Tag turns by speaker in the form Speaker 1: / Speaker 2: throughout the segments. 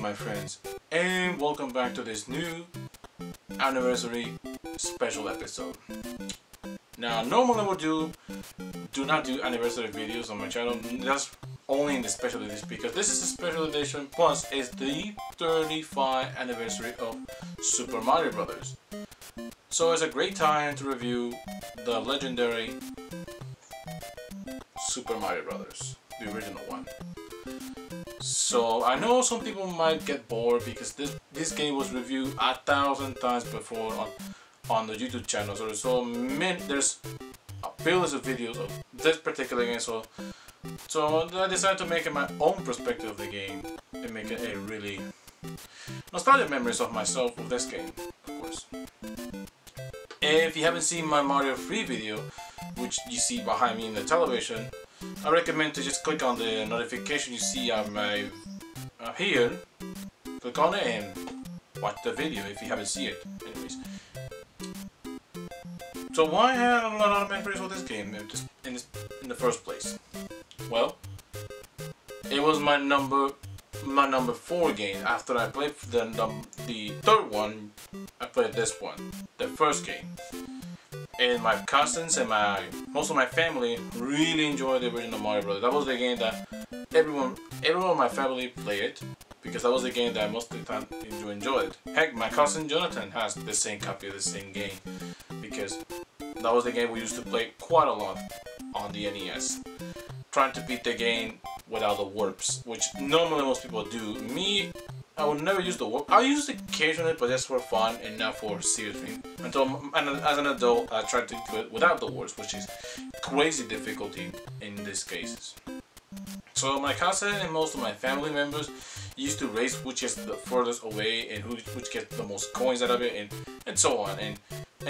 Speaker 1: my friends, and welcome back to this new anniversary special episode. Now, normally we do not do anniversary videos on my channel. That's only in the special edition because this is a special edition. Plus, it's the 35th anniversary of Super Mario Brothers. So it's a great time to review the legendary Super Mario Brothers, the original one. So I know some people might get bored because this game was reviewed 1,000 times before on the YouTube channel. So there's billions of videos of this particular game. So I decided to make it my own perspective of the game and make it a really nostalgic memories of myself of this game, of course. If you haven't seen my Mario 3 video, which you see behind me in the television, I recommend to just click on the notification you see on my here, click on it and watch the video if you haven't seen it. Anyways, so why have a lot of memories of this game in the first place? Well, it was my number 4 game. After I played the third one, I played this one, the first game. And my cousins and most of my family really enjoyed the original Mario Brothers. That was the game that everyone in my family played because that was the game that most of the time enjoyed. Heck, my cousin Jonathan has the same copy of the same game because that was the game we used to play quite a lot on the NES. Trying to beat the game without the warps, which normally most people do. Me, I would never use the warp. I use it occasionally, but just for fun and not for seriously. And as an adult, I tried to do it without the warps, which is crazy difficulty in these cases. So my cousin and most of my family members used to race which is the furthest away and which gets the most coins out of it and so on and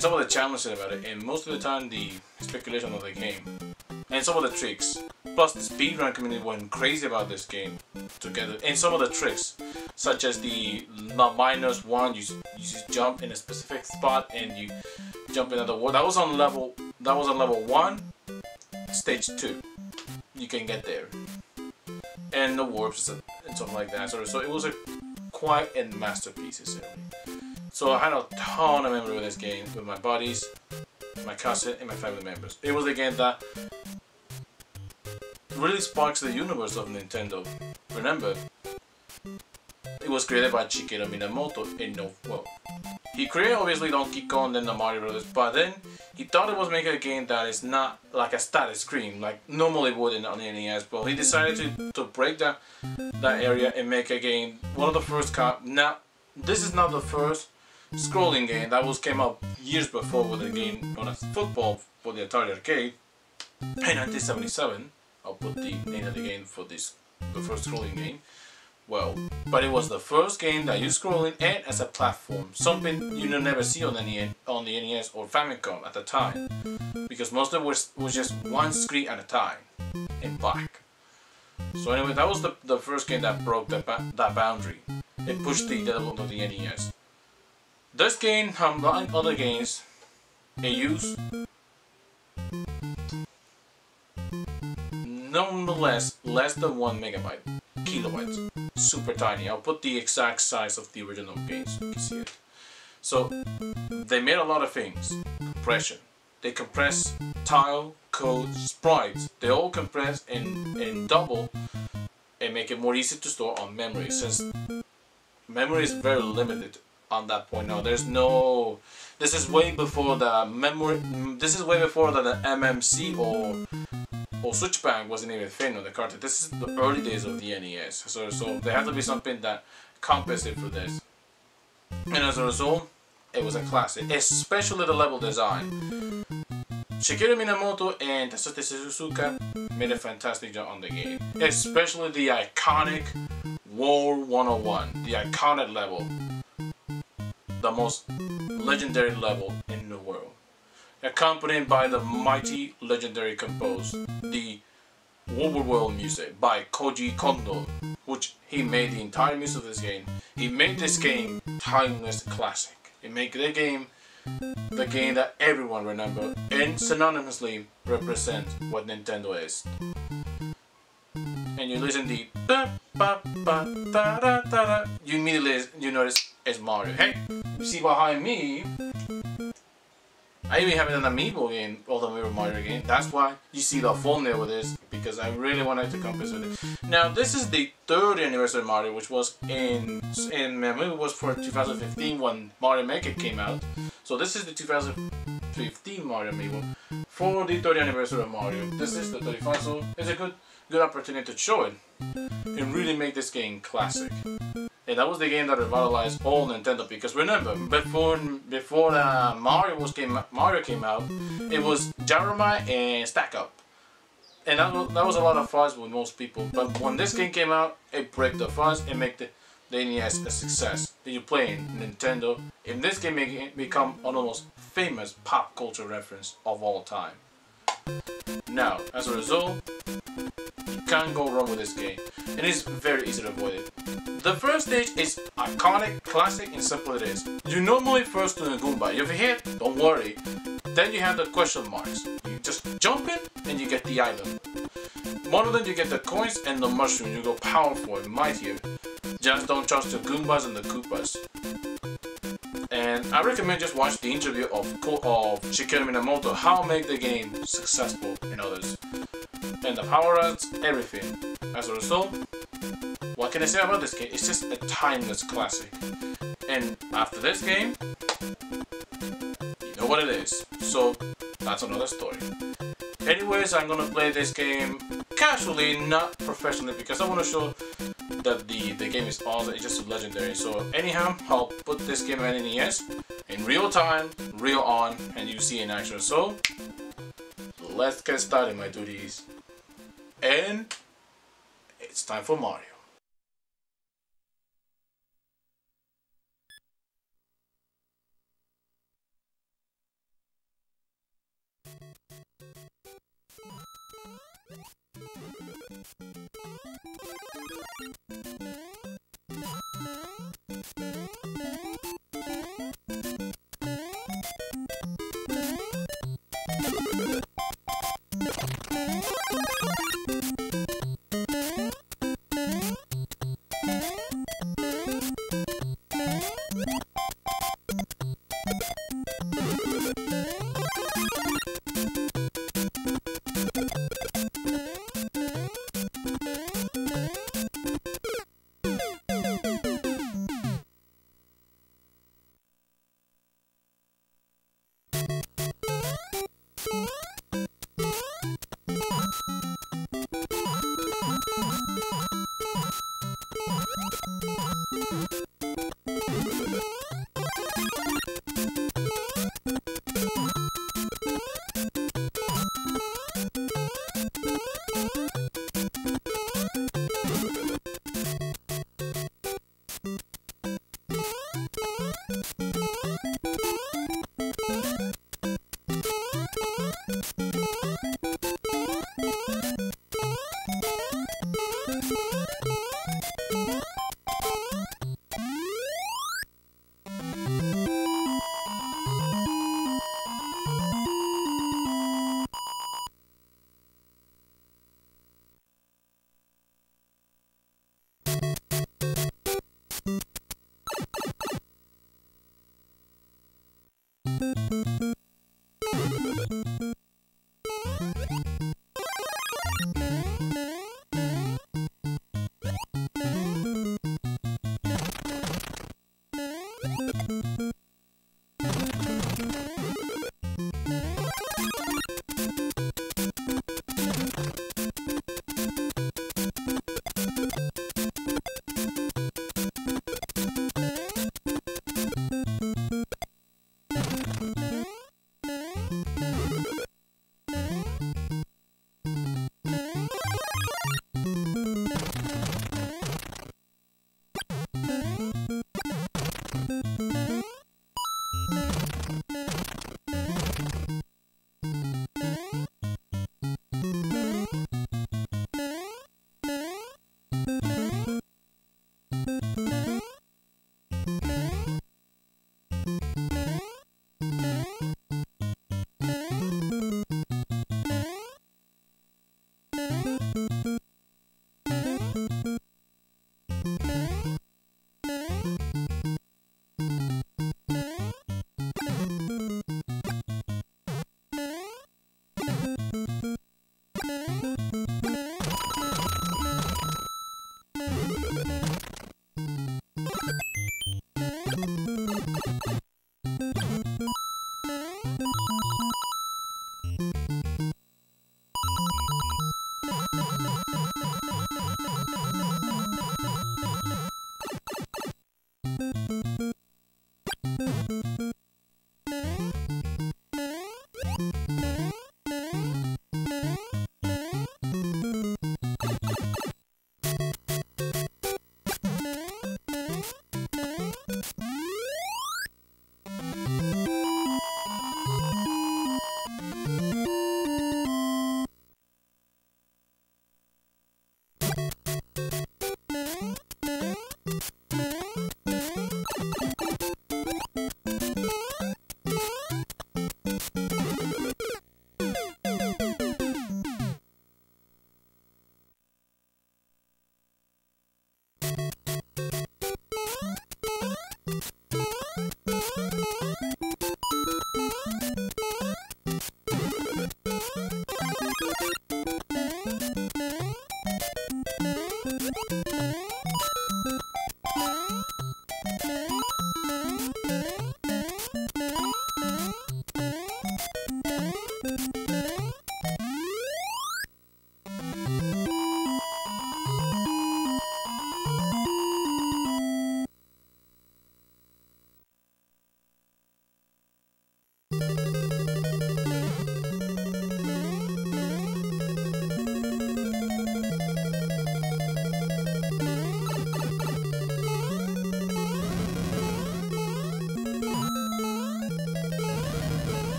Speaker 1: some of the challenges about it, and most of the time the speculation of the game and some of the tricks. Plus the speedrun community went crazy about this game together, and some of the tricks such as the -1, you just jump in a specific spot and you jump in another wall. That was on level 1, stage 2. You can get there. And the warps and something like that. So it was quite a masterpiece, essentially. So I had a ton of memory with this game with my buddies, my cousin, and my family members. It was a game that really sparks the universe of Nintendo. Remember, it was created by Shigeru Miyamoto he created obviously Donkey Kong and the Mario Brothers, but then he thought it was making a game that is not like a static screen like normally would on the NES, but he decided to break that area and make a game. One of the first now this is not the first scrolling game that came out years before with a game known as Football for the Atari Arcade in 1977. I'll put the name of the game for the first scrolling game. Well, but it was the first game that used scrolling and as a platform, something you never see on the NES or Famicom at the time, because most of it was just one screen at a time in black. So anyway, that was the first game that broke that boundary. It pushed the development of the NES. This game, unlike other games, it used nonetheless less than 1 megabyte, kilobytes, super tiny. I'll put the exact size of the original game so you can see it. So they made a lot of things. Compression. They compress tile, code, sprites. They all compress and double and make it more easy to store on memory, since memory is very limited on that point. Now this is way before the memory. This is way before the MMC or switch bank wasn't even a thing on the cartridge. This is the early days of the NES. So there had to be something that compensated for this. And as a result, it was a classic, especially the level design. Shigeru Miyamoto and Tezuka made a fantastic job on the game, especially the iconic War 101, the iconic level, the most legendary level in the world, accompanied by the mighty legendary composed, the World music by Koji Kondo, which he made the entire music of this game. He made this game timeless classic. He made the game that everyone remember and synonymously represent what Nintendo is. And you listen to the ba ba ba da da da da, you immediately notice it's Mario. Hey, you see behind me? I even have an amiibo game, although Mario game. That's why you see the thumbnail with this, because I really wanted to compare with it. Now this is the 30th anniversary of Mario, which was in memory was for 2015 when Mario Maker came out. So this is the 2015 Mario amiibo for the 30th anniversary of Mario. This is the 35th, so it's a good opportunity to show it and really make this game classic. And that was the game that revitalized all Nintendo, because remember, before Mario came out, it was Jaromai and Stack Up, and that was a lot of fun with most people. But when this game came out, it broke the fuzz and make the NES a success. You're playing Nintendo, and this game become one of the most famous pop culture reference of all time. Now, as a result, you can't go wrong with this game, and it's very easy to avoid it. The first stage is iconic, classic, and simple it is. You normally first do a Goomba. If you hit, don't worry. Then you have the question marks. You just jump in and you get the item. One of them you get the coins and the mushroom. You go powerful and mightier. Just don't trust the Goombas and the Koopas. And I recommend just watch the interview of Shigeru Miyamoto, how make the game successful in others. And the power-ups, everything. As a result, what can I say about this game? It's just a timeless classic. And after this game, you know what it is. So, that's another story. Anyways, I'm gonna play this game casually, not professionally, because I want to show that the game is awesome. It's just legendary. So anyhow, I'll put this game on NES in real time, real on, and you see in action. So let's get started, my duties. And it's time for Mario.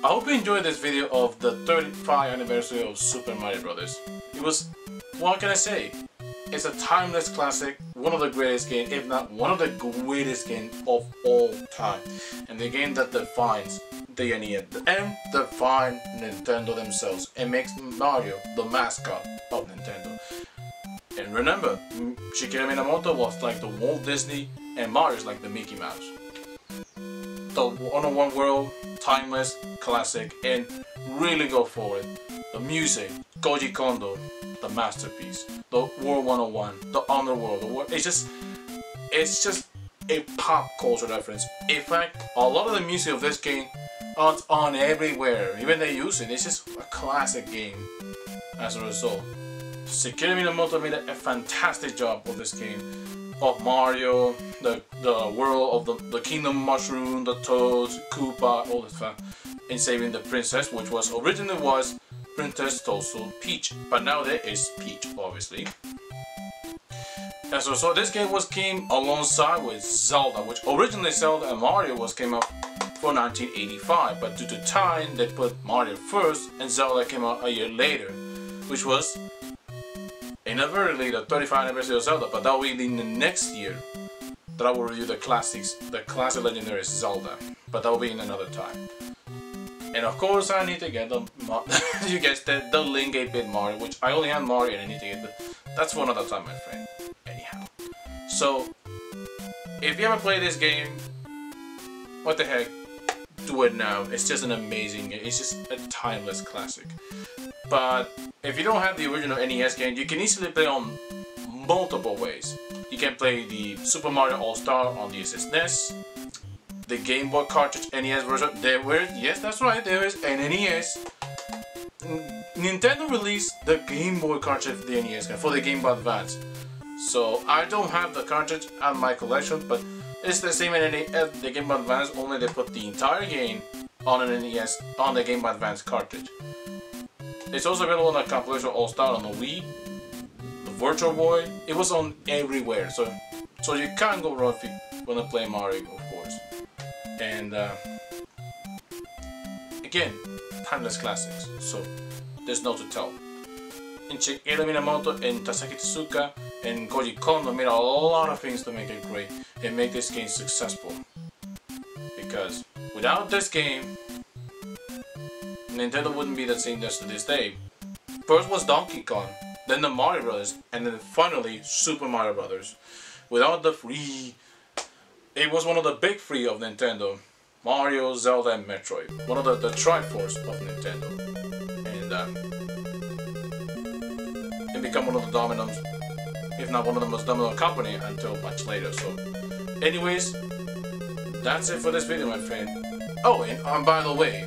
Speaker 1: I hope you enjoyed this video of the 35th anniversary of Super Mario Bros. It was, what can I say? It's a timeless classic, one of the greatest games, if not one of the greatest games of all time. And the game that defines the NES and define Nintendo themselves and makes Mario the mascot of Nintendo. And remember, Shigeru Miyamoto was like the Walt Disney and Mario's like the Mickey Mouse. The one world, timeless, classic, and really go for it. The music, Koji Kondo, the masterpiece. The World 101, the Underworld, it's just a pop culture reference. In fact, a lot of the music of this game is on everywhere. Even they use it. It's just a classic game. As a result, Shigeru Miyamoto made a fantastic job of this game. Of Mario, the world of the Kingdom Mushroom, the Toads, Koopa, all that stuff, and saving the princess, which originally was Princess Toadstool Peach, but now there is Peach, obviously. And so this game came alongside with Zelda, which originally Zelda and Mario came out for 1985, but due to time they put Mario first, and Zelda came out a year later, which was inadvertently the 35th anniversary of Zelda, but that will be in the next year that I will review the classics, the classic legendary Zelda, but that will be in another time. And of course I need to get the, you guessed it, the Link 8-bit Mario, which I only have Mario and I need to get the, that's for another time, my friend. Anyhow, so if you haven't played this game, what the heck, do it now. It's just an amazing game. It's just a timeless classic. But if you don't have the original NES game, you can easily play on multiple ways. You can play the Super Mario All-Star on the SNES, the Game Boy cartridge NES version. Yes, that's right, there is an NES. Nintendo released the Game Boy cartridge of the NES for the Game Boy Advance. So I don't have the cartridge on my collection, but it's the same as the Game Boy Advance, only they put the entire game on an NES on the Game Boy Advance cartridge. It's also available on a compilation All-Star on the Wii, the Virtual Boy. It was on everywhere, so you can't go wrong if you want to play Mario, of course. And again, timeless classics, so there's no to tell. And Shigeru Miyamoto and Takashi Tezuka and Koji Kondo made a lot of things to make it great and make this game successful. Because without this game, Nintendo wouldn't be the same as to this day. First was Donkey Kong, then the Mario Bros, and then finally Super Mario Bros. Without the three, it was one of the big three of Nintendo: Mario, Zelda, and Metroid. One of the Triforce of Nintendo, and become one of the dominant, if not one of the most dominant company until much later. So, anyways, that's it for this video, my friend. Oh, and by the way,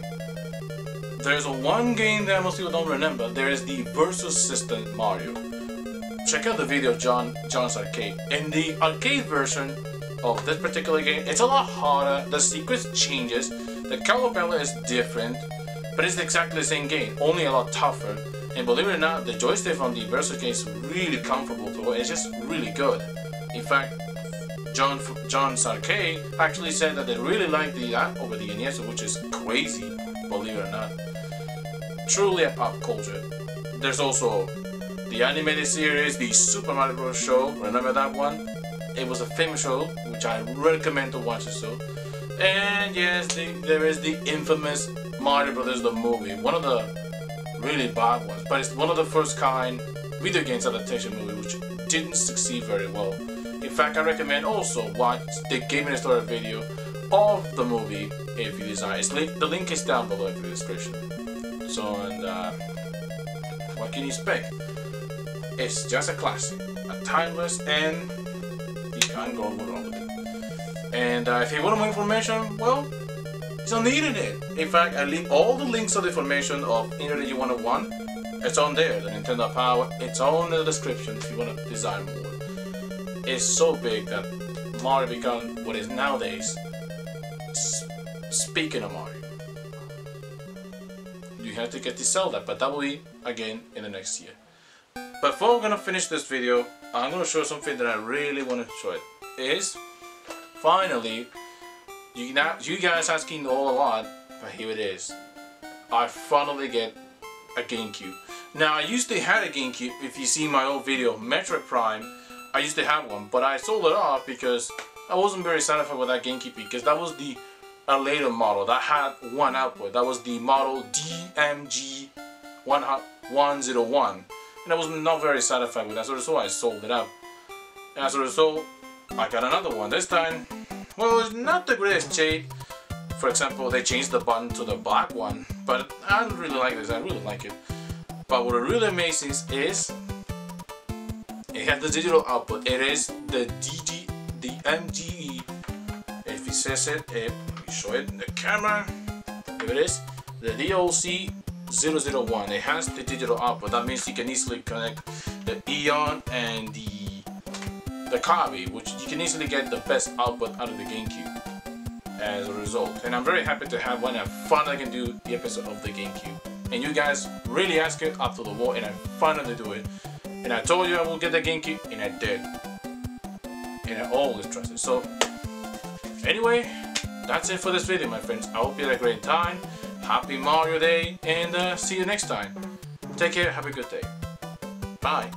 Speaker 1: there's one game that most people don't remember. There is the Versus System Mario. Check out the video of John's Arcade. In the arcade version of this particular game, it's a lot harder. The sequence changes. The color palette is different, but it's exactly the same game, only a lot tougher. And believe it or not, the joystick on the Versus game is really comfortable to it. It's just really good. In fact, John's Arcade actually said that they really like the app over the NES, which is crazy, believe it or not. Truly a pop culture. There's also the animated series, the Super Mario Bros. Show. Remember that one? It was a famous show, which I recommend to watch it. So, and yes, there is the infamous Mario Bros. The movie, one of the really bad ones, but it's one of the first kind video games adaptation movie which didn't succeed very well. In fact, I recommend also watch the Gaming Story video of the movie if you desire. The link is down below in the description. So, and what can you expect? It's just a classic, a timeless, and you can't go wrong with it. And if you want more information, well, it's on the internet. In fact, I leave all the links of the information of Internet You 101. It's on there. The Nintendo Power. It's on the description if you want to design more. It's so big that Mario become what is nowadays. Speaking of Mario, you have to get to Zelda, but that will be again in the next year. But before we're gonna finish this video, I'm gonna show something that I really want to show. It is finally you guys asking all a lot, but here it is. I finally get a GameCube. Now I used to have a GameCube. If you see my old video, Metroid Prime, I used to have one, but I sold it off because I wasn't very satisfied with that GameCube, because that was a later model that had one output. That was the model DMG 101, and I was not very satisfied with that, so I sold it out. And as a result, I got another one. This time, well, it's not the greatest shade. For example, they changed the button to the black one, but I don't really like this. I really like it. But what really amazing is it has the digital output. It is the MGE. If it says it, let me show it in the camera. Here it is, the DOC 001. It has the digital output. That means you can easily connect the Eon and the Kabi, which you can easily get the best output out of the GameCube as a result. And I'm very happy to have one. I finally can do the episode of the GameCube. And you guys really asked it after the war, and I finally do it. And I told you I will get the GameCube, and I did. And I always trusted. So, anyway, that's it for this video, my friends. I hope you had a great time. Happy Mario Day, and see you next time. Take care, have a good day. Bye.